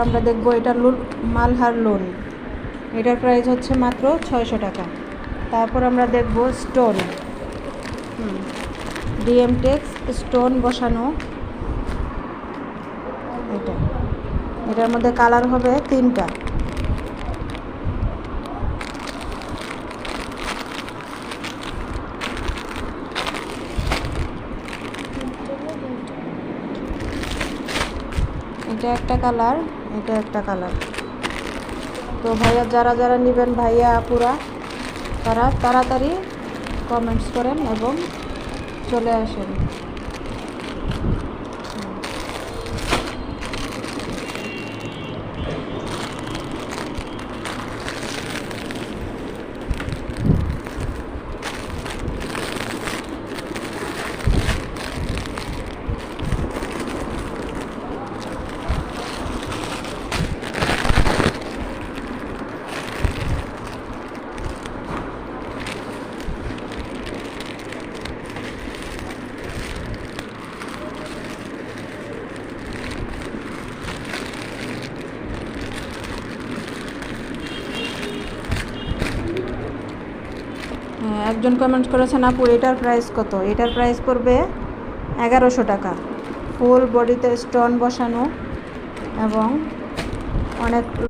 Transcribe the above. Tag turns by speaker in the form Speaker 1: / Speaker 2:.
Speaker 1: আমরা দেখব এটা মালহার লোন, এটার প্রাইস হচ্ছে মাত্র 600 টাকা। তারপর আমরা দেখব স্টোন, ডিএমটেক্স স্টোন বসানো। এটার মধ্যে কালার হবে 3টা। এটা একটা কালার, এটা একটা কালার। তো ভাইয়া যারা যারা নেবেন, ভাইয়া আপুরা, তারা তাড়াতাড়ি কমেন্টস করেন এবং চলে আসেন। একজন কমেন্ট করেছেন, আপু এটার প্রাইস কত? এটার প্রাইস পড়বে 1100 টাকা। ফুল বডিতে স্টোন বসানো এবং অনেক